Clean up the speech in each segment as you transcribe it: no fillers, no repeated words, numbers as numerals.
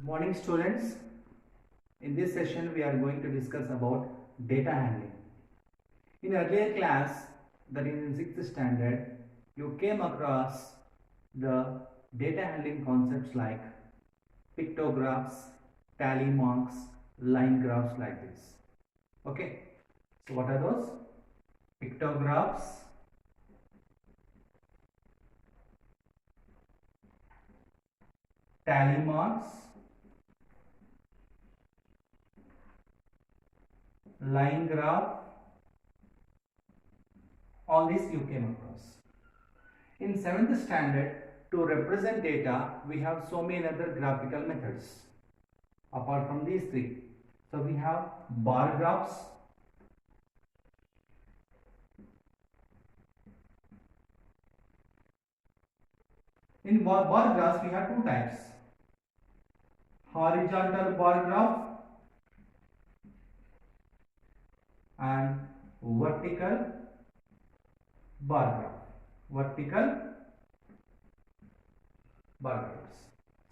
Morning students, in this session we are going to discuss about data handling. In earlier class, that is in 6th standard, you came across the data handling concepts like pictographs, tally marks, line graphs like this. Okay, so what are those? Pictographs, tally marks, line graph, all these you came across. In 7th standard, to represent data, we have so many other graphical methods apart from these three. So we have bar graphs, in bar graphs we have two types: horizontal bar graph and vertical bar graph.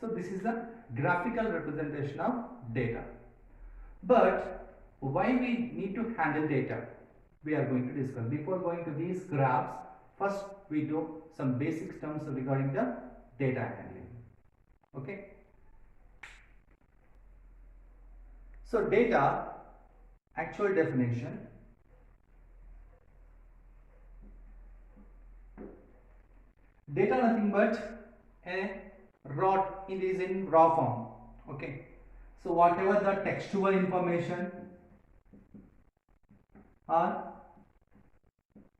So this is the graphical representation of data. But why we need to handle data, we are going to discuss. Before going to these graphs, first we do some basic terms regarding the data handling. Okay. So data, actual definition: data nothing but it is in raw form. Okay, so whatever the textual information or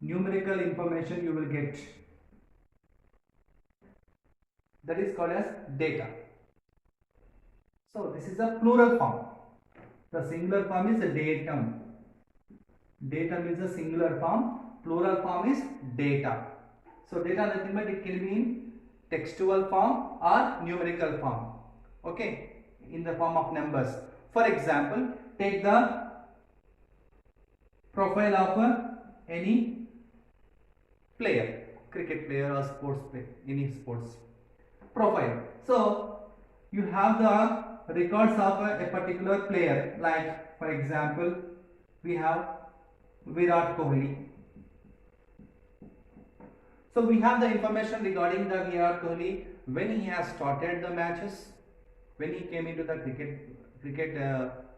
numerical information you will get, that is called as data. So this is a plural form. The singular form is the datum. Datum is the singular form, plural form is data. So data nothing but it can be in textual form or numerical form. Okay, in the form of numbers. For example, take the profile of any player, cricket player or sports player, any sports profile. So you have the records of a particular player, like for example we have Virat Kohli. So we have the information regarding the Virat Kohli, when he has started the matches, when he came into the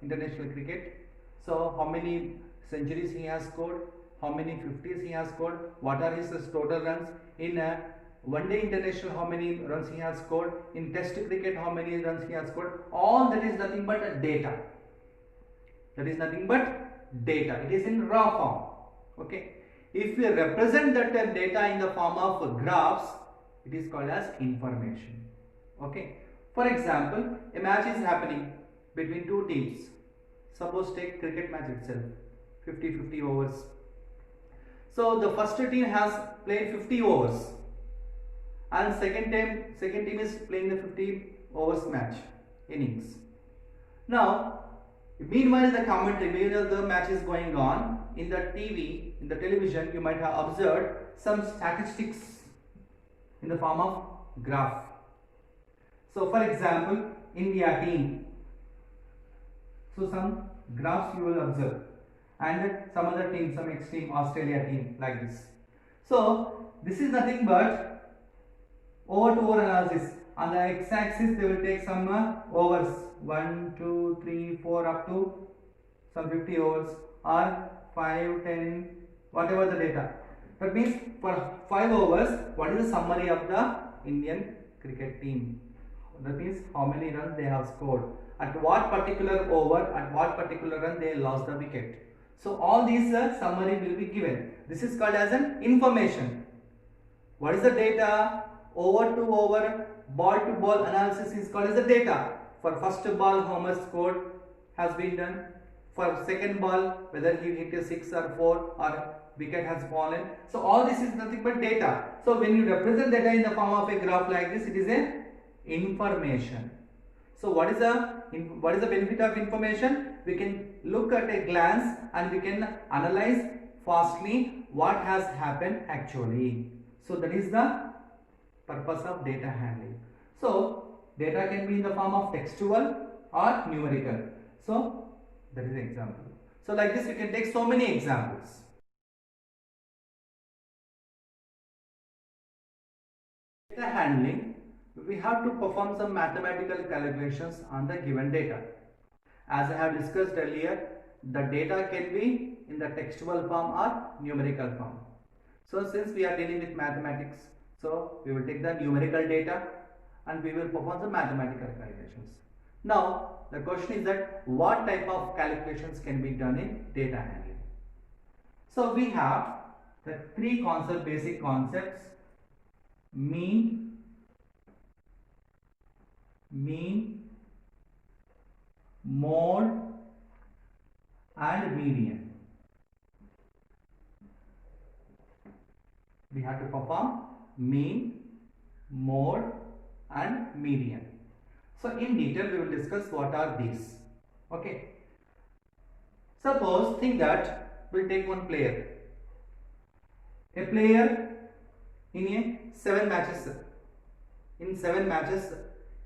international cricket. So how many centuries he has scored, how many 50s he has scored, what are his total runs in one day international, how many runs he has scored, in test cricket how many runs he has scored. All that is nothing but data. That is nothing but data. It is in raw form. Okay. If we represent that data in the form of graphs, it is called as information. Okay. For example, a match is happening between two teams. Suppose take cricket match itself, 50-50 overs. So the first team has played 50 overs and second team is playing the 50 overs match innings. Now meanwhile the commentary, meanwhile the match is going on, in the TV, in the television, you might have observed some statistics in the form of graph. So for example, India team, so some graphs you will observe, and some other team, some extreme Australia team, like this. So this is nothing but over to over analysis. On the x-axis they will take some overs, 1, 2, 3, 4 up to some 50 overs or 5, 10, whatever the data. That means for 5 overs, what is the summary of the Indian cricket team? That means how many runs they have scored, at what particular over, at what particular run they lost the wicket. So all these summary will be given. This is called as an information. What is the data? Over to over, ball to ball analysis is called as the data. For first ball how much scored has been done, for second ball whether he hit a 6 or 4 or wicket has fallen. So all this is nothing but data. So when you represent data in the form of a graph like this, it is a information. So what is the benefit of information? We can look at a glance and we can analyze fastly what has happened actually. So that is the purpose of data handling. So Data can be in the form of textual or numerical. So that is an example. So like this you can take so many examples. Data handling, we have to perform some mathematical calculations on the given data. As I have discussed earlier, the data can be in the textual form or numerical form. So since we are dealing with mathematics, so we will take the numerical data and we will perform the mathematical calculations. Now the question is that what type of calculations can be done in data handling? So we have the three basic concepts: mean, mode and median. We have to perform mean, mode and median. So in detail we will discuss what are these. Okay. Suppose think that we'll take one player. A player in 7 matches. In 7 matches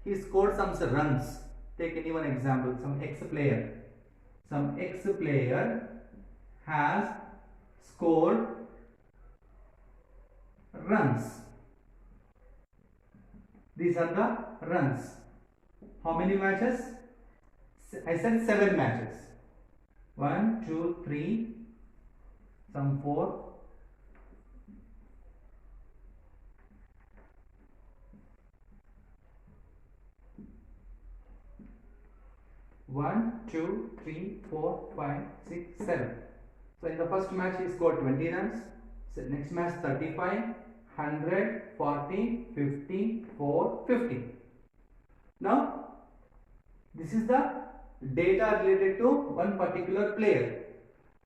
he scored some runs. Take any one example. Some X player has scored runs. These are the runs. How many matches? I said 7 matches. 1, 2, 3, some 4. 1, 2, 3, 4, 5, 6, 7. So in the first match he scored 20 runs. So next match 35, 100, 40, 50, 4, 50. Now this is the data related to one particular player.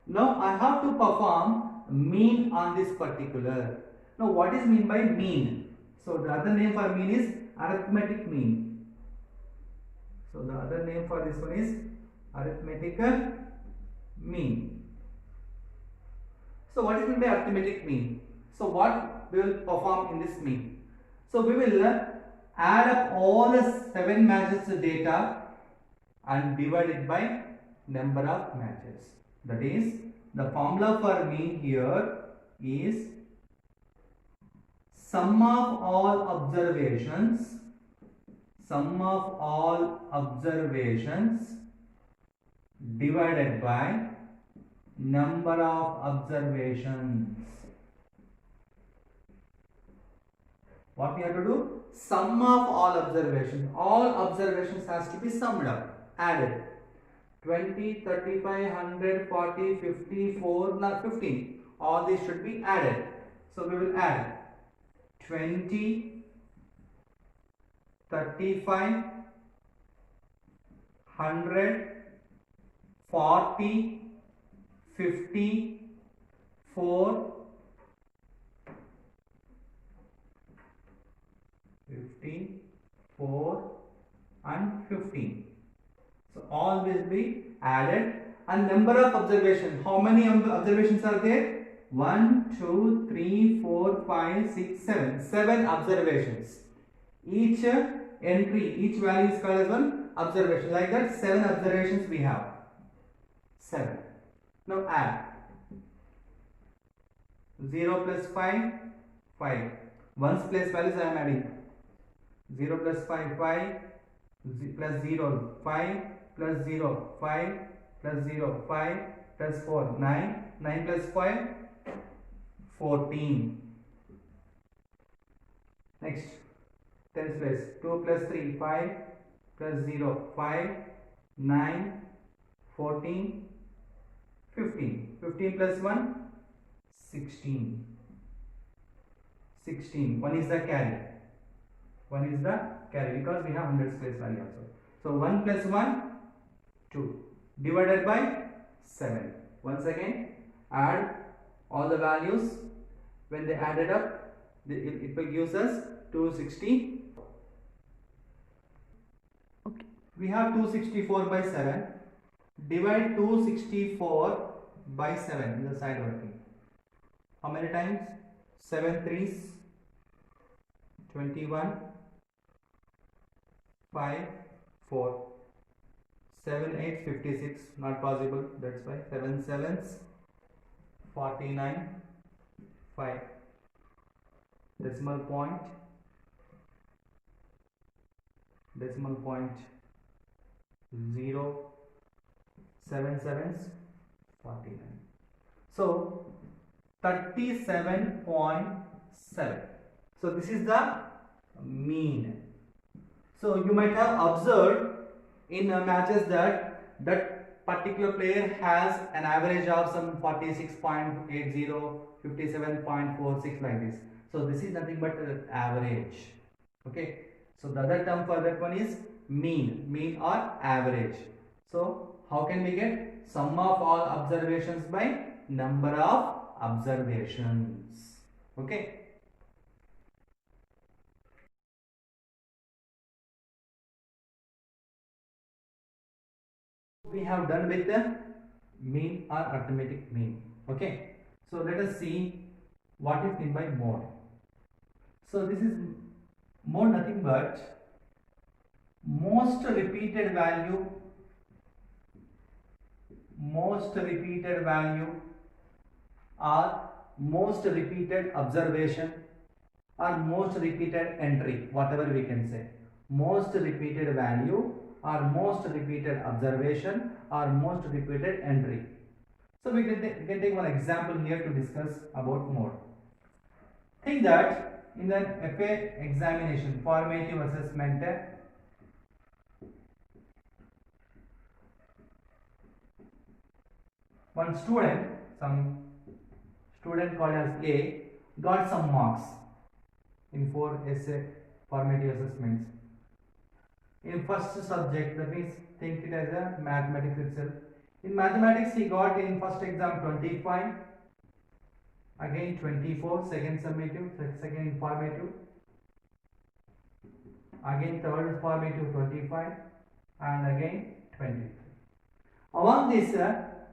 Now I have to perform mean on this particular. Now what is mean by mean? So the other name for mean is arithmetic mean. So the other name for this one is arithmetical mean. So what is meant by arithmetic mean? So what we will perform in this mean? So we will add up all the 7 matches data and divide it by number of matches. That is, the formula for mean here is sum of all observations divided by number of observations. What we have to do? Sum of all observations. All observations has to be summed up, added. 20, 35, 100, 40, 50, 4, 15. All these should be added. So we will add 20, 35, 100, 40, 50, 4, 15, 4 and 15. So all will be added, and number of observations. How many observations are there? 1, 2, 3, 4, 5, 6, 7. 7 observations. Each entry, each value is called as one observation. Like that, 7 observations we have. 7. Now add. 0 plus 5, 5. Ones place values I am adding. 0 plus 5, 5. Plus 0, 5. Plus 0, 5. Plus 0, 5. Plus 4, 9. 9 plus 5, 14. Next, tens place. 2 plus 3, 5. Plus 0, 5. 9. 14. 15. 15 plus 1, 16. 16. 1 is the carry. 1 is the carry because we have hundreds place value also. So 1 plus 1, 2 divided by 7. Once again, add all the values. When they added up, it will give us 260. Okay. We have 264 by 7. Divide 264 by 7 in the side working. How many times? 7 threes, 21. 5 4 7 8 56, not possible, that's why 7 sevens 49 5, decimal point 0 7 sevens 49, so 37.7. so this is the mean. So you might have observed in matches that particular player has an average of some 46.80, 57.46 like this. So this is nothing but average. Okay. So the other term for that one is mean or average. So how can we get sum of all observations by number of observations? Okay. We have done with the mean or arithmetic mean. Okay. So let us see what is meant by mode. So this is mode nothing but most repeated value or most repeated observation or most repeated entry, whatever we can say. Most repeated value or most repeated observation or most repeated entry. So we can take one example here to discuss about mode. Think that in an FA examination, formative assessment, one student, some student called as A, got some marks in 4 essay formative assessments. In first subject, that means think it as a mathematics itself. In mathematics, he got in first exam 25, again 24, second summative, second formative, again third formative 25, and again 23. Among this,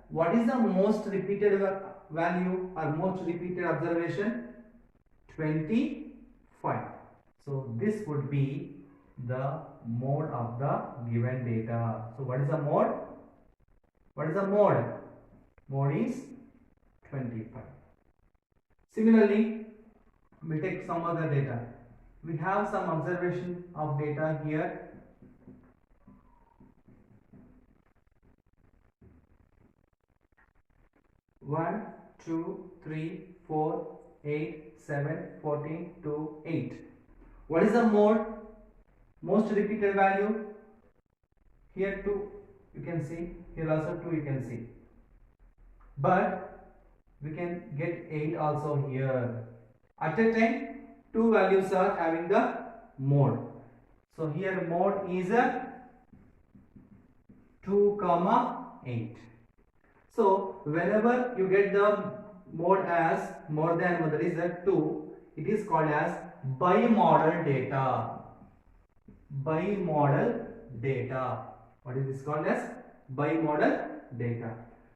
what is the most repeated value or most repeated observation? 25. So this would be the mode of the given data. So what is the mode? What is the mode? Mode is 25. Similarly, we take some other data. We have some observation of data here. One, 2, 3, 4, 8, 7, 14, 2, 8. What is the mode? Most repeated value. Here 2 you can see, here also 2 you can see. But we can get 8 also here. At a time, 2 values are having the mode. So here mode is a 2, 8. So whenever you get the mode as more than one, that is a 2, it is called as bimodal data. Bimodal data. What is this called as? Bimodal data.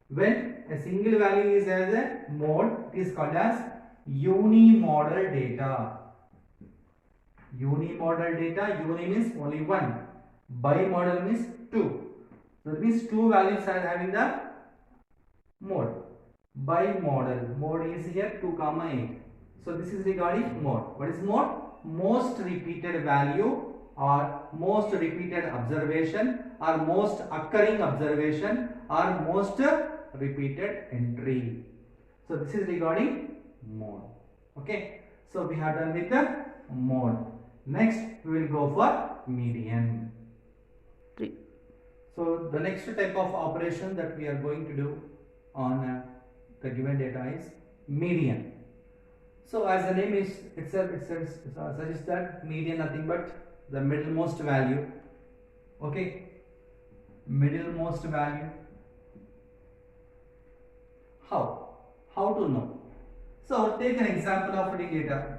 When a single value is as a mode, it is called as unimodal data. Unimodal data, uni means only one, bimodal means 2. So that means 2 values are having the mode. Bimodal, mode is here 2, 8. So this is regarding mode. What is mode? Most repeated value or most repeated observation or most occurring observation or most repeated entry. So this is regarding mode. Okay. So we have done with the mode. Next we will go for median. So the next type of operation that we are going to do on the given data is median. So as the name is itself suggests that median nothing but the middlemost value. Okay, middlemost value. How to know? So take an example of the data.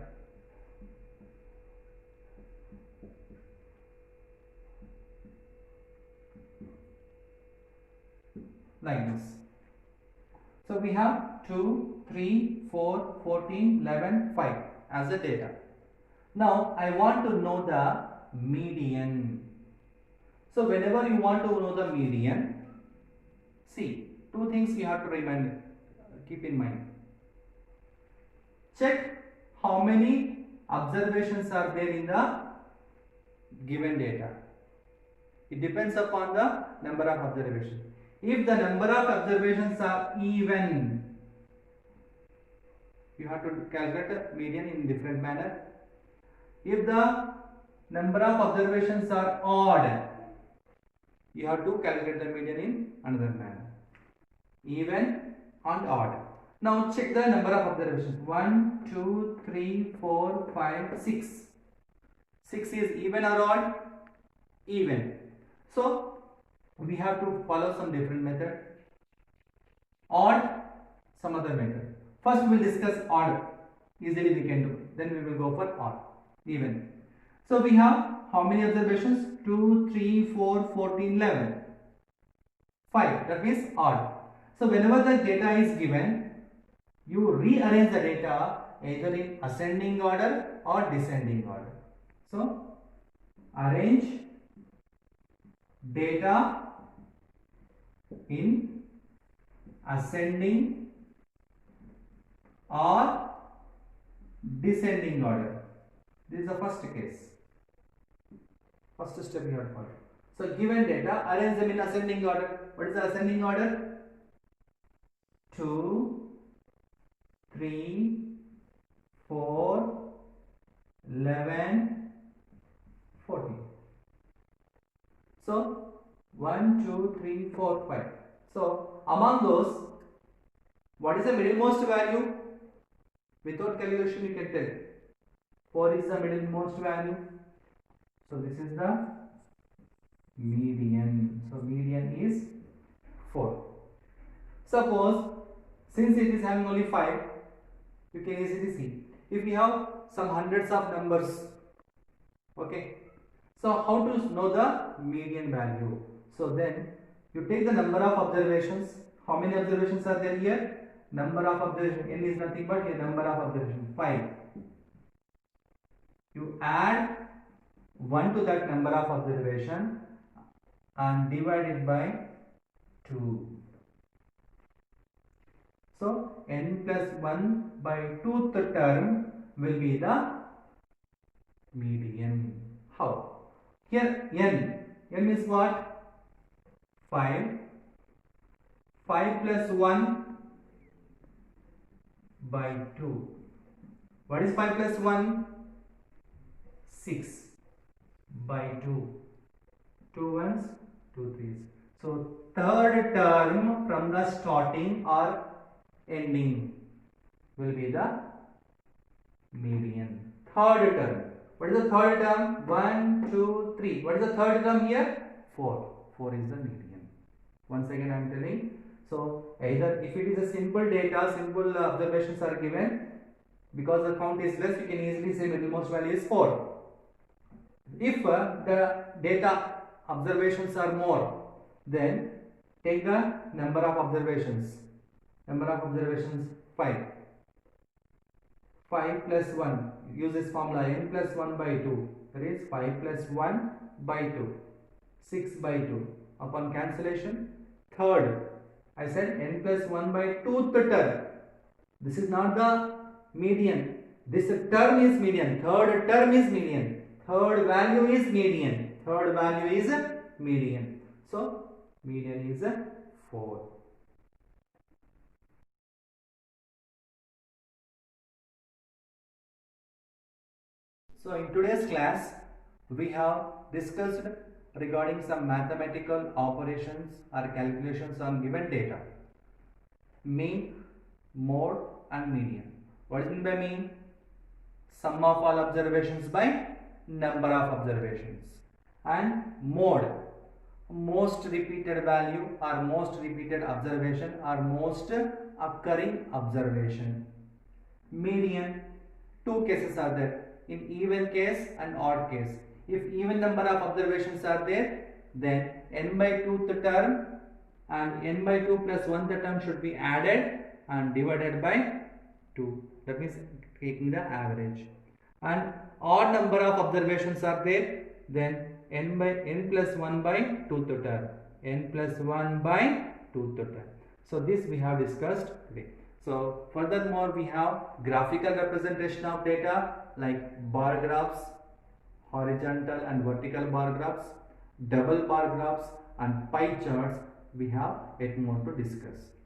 Like this. So we have 2, 3, 4, 14, 11, 5 as the data. Now I want to know the median. So whenever you want to know the median, see, two things you have to keep in mind. Check how many observations are there in the given data. It depends upon the number of observations. If the number of observations are even, you have to calculate the median in different manner. If the number of observations are odd, you have to calculate the median in another manner. Even and odd. Now check the number of observations. 1, 2, 3, 4, 5, 6. 6 is even or odd? Even. So we have to follow some different method. Odd, some other method. First we will discuss odd. Easily we can do. Then we will go for odd. Even. So we have how many observations? 2, 3, 4, 14, 11. 5. That means odd. So whenever the data is given, you rearrange the data either in ascending order or descending order. So arrange data in ascending or descending order. This is the first case. First step you have to follow. So given data, arrange them in ascending order. What is the ascending order? 2, 3, 4, 11, 14. So 1, 2, 3, 4, 5. So among those, what is the middlemost value? Without calculation you can tell. 4 is the middlemost value. So this is the median. So median is 4. Suppose since it is having only 5, you can easily see. If we have some hundreds of numbers, okay. So how to know the median value? So then you take the number of observations. How many observations are there here? Number of observations. N is nothing but a number of observations. 5. You add 1 to that number of observation and divide it by 2. So n plus 1 by 2th term will be the median. How? Here n is what? 5. 5 plus 1 by 2. What is 5 plus 1? 6 by 2. 2 ones, 2 threes. So third term from the starting or ending will be the median. Third term. What is the third term? 1, 2, 3. What is the third term here? 4. 4 is the median. Once again I am telling. So either if it is a simple data, simple observations are given, because the count is less, you can easily say middlemost value is 4. If the data observations are more, then take the number of observations. Number of observations 5. 5 plus 1. Use this formula n plus 1 by 2. That is 5 plus 1 by 2. 6 by 2. Upon cancellation, third. I said n plus 1 by 2th term. This is not the median. This term is median. Third term is median. Third value is median. Third value is median. So median is 4. So in today's class, we have discussed regarding some mathematical operations or calculations on given data. Mean, mode and median. What is meant by mean? Sum of all observations by number of observations. And mode, most repeated value or most repeated observation or most occurring observation. Median, two cases are there, in even case and odd case. If even number of observations are there, then n by 2th term and n by 2 plus 1th term should be added and divided by 2. That means taking the average. And odd number of observations are there, then n plus 1 by 2 total, n plus 1 by 2 total. So this we have discussed today. So furthermore we have graphical representation of data like bar graphs, horizontal and vertical bar graphs, double bar graphs and pie charts we have yet more to discuss.